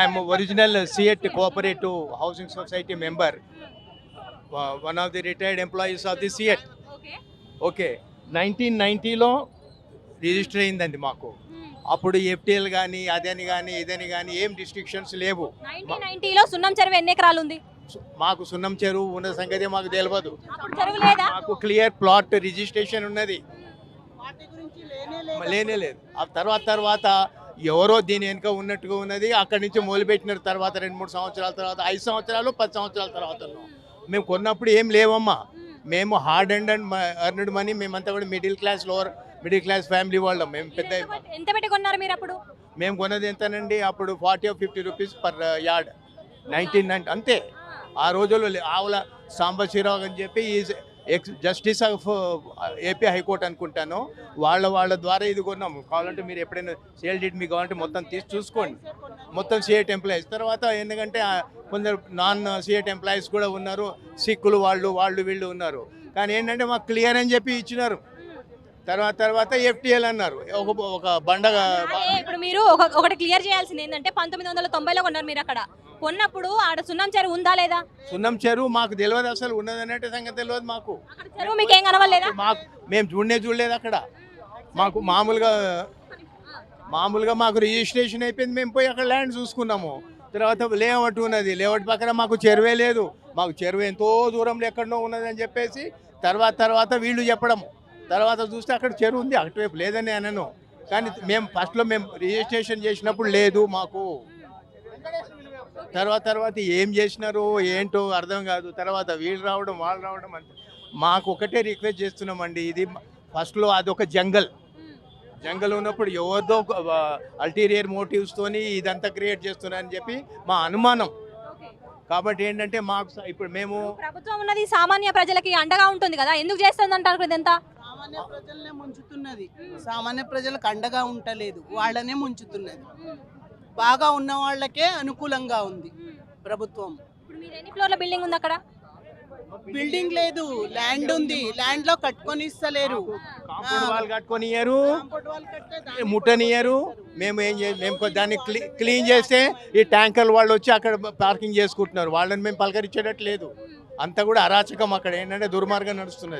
I'm original CET Cooperative Housing Society member, one of the retired employees of the CET. Okay. Okay 1990లో register అయిందండి మాకు. అప్పుడు FTL కానీ అదని కానీ ఇదని కానీ ఏం రిస్ట్రిక్షన్స్ లేవు. 1990లో సున్నం చెరువు ఎన్ని ఎకరాలు ఉంది? మాకు సున్నం చెరువు ఉన్న సంగతి మాకు తెలియదు. అప్పుడు చెరువు లేదా? మాకు క్లియర్ ప్లాట్ రిజిస్ట్రేషన్ ఉన్నది, లేనే లేదు. ఆ తర్వాత ఎవరో దీని వెనుక ఉన్నట్టుగా ఉన్నది. అక్కడి నుంచి మొదలుపెట్టిన తర్వాత 2-3 సంవత్సరాల తర్వాత 5 సంవత్సరాలు 10 సంవత్సరాల తర్వాత ఉన్నాం. మేము కొన్నప్పుడు ఏం లేవమ్మా. మేము హార్డ్ అండ్ అర్న్డ్ మనీ, మేమంతా కూడా మిడిల్ క్లాస్ ఫ్యామిలీ వాళ్ళం. మేము పెద్ద ఎంత పెట్టి కొన్నారు మీరు అప్పుడు? మేము కొన్నది ఎంతనండి అప్పుడు 40 or 50 రూపీస్ పర్ యార్డ్ 1990 అంతే. ఆ రోజుల్లో ఆవుల సాంబశివరావు అని చెప్పి is justice of AP high court అనుకుంటాను, వాళ్ళ ద్వారా ఇది కొన్నాము. కావాలంటే మీరు ఎప్పుడైనా సేల్ డీడ్ మీకు కావాలంటే మొత్తం తీసి చూసుకోండి. మొత్తం సిఎట్ ఎంప్లాయీస్. తర్వాత ఎందుకంటే కొందరు నాన్ సిఎట్ ఎంప్లాయీస్ కూడా ఉన్నారు, సిక్కులు వాళ్ళు వీళ్ళు ఉన్నారు. కానీ ఏంటంటే మాకు క్లియర్ అని చెప్పి ఇచ్చినారు. తర్వాత ఎఫ్టీఎల్ అన్నారు. ఒక బండగా ఇప్పుడు మీరు ఒకటి క్లియర్ చేయాల్సింది ఏంటంటే 1990లో కొన్నారు మీరు. అక్కడ కొన్నప్పుడు ఆడ సున్నం చెరువు ఉందా లేదా? సున్నం చెరువు మాకు తెలియదు, అసలు ఉన్నదన్నట్టు సంగతి తెలియదు మాకు. చెరువు మీకు ఏం కనవలేదా? మేము చూడలేదు అక్కడ. మాకు మామూలుగా మాకు రిజిస్ట్రేషన్ అయిపోయింది, మేము పోయి అక్కడ ల్యాండ్ చూసుకున్నాము. తర్వాత లేఅవుట్ ఉన్నది, లేఅవుట్ పక్కన మాకు చెరువే లేదు. మాకు చెరువు ఎంతో దూరంలో ఎక్కడో ఉన్నదని చెప్పేసి తర్వాత వీళ్ళు చెప్పడము. తర్వాత చూస్తే అక్కడ చెరువు ఉంది, అటువైపు లేదని అనను. కానీ ఫస్ట్లో మేము రిజిస్ట్రేషన్ చేసినప్పుడు లేదు మాకు. తర్వాత ఏం చేసినారు ఏంటో అర్థం కాదు. తర్వాత వీళ్ళు రావడం వాళ్ళు రావడం అంతే. మాకు ఒకటే రిక్వెస్ట్ చేస్తున్నామండి, ఇది ఫస్ట్లో అదొక జంగల్ ఉన్నప్పుడు ఎవరిదో అల్టీరియర్ మోటివ్స్తోని ఇదంతా క్రియేట్ చేస్తున్నారని చెప్పి మా అనుమానం. కాబట్టి ఏంటంటే మాకు ఇప్పుడు మేము ప్రభుత్వం ఉన్నది సామాన్య ప్రజలకి అండగా ఉంటుంది కదా, ఎందుకు చేస్తుంది అంటారు ఇదంతా? సామాన్య ప్రజలనే ముంచుతున్నది, సామాన్య ప్రజలకు అండగా ఉండలేదు, వాళ్ళనే ముంచుతున్నది. బాగా ఉన్న వాళ్ళకే అనుకూలంగా ఉంది ప్రభుత్వం. ఇప్పుడు మీరు ఎన్ని ఫ్లోర్ల బిల్డింగ్ ఉంది అక్కడ? బిల్డింగ్ లేదు, ల్యాండ్ ఉంది, ల్యాండ్ లో కట్టుకొని ఇస్తలేరు, కాంపౌండ్ వాల్ కట్టుకొని ఇయ్యరు, ముట్టనియరు. మేము దాన్ని క్లీన్ చేస్తే ఈ ట్యాంకర్ వాళ్ళు వచ్చి అక్కడ పార్కింగ్ చేసుకుంటున్నారు. వాళ్ళని మేము పలకరించేటట్టు లేదు. అంతా కూడా అరాచకం. అక్కడ ఏంటంటే దుర్మార్గం నడుస్తున్నది.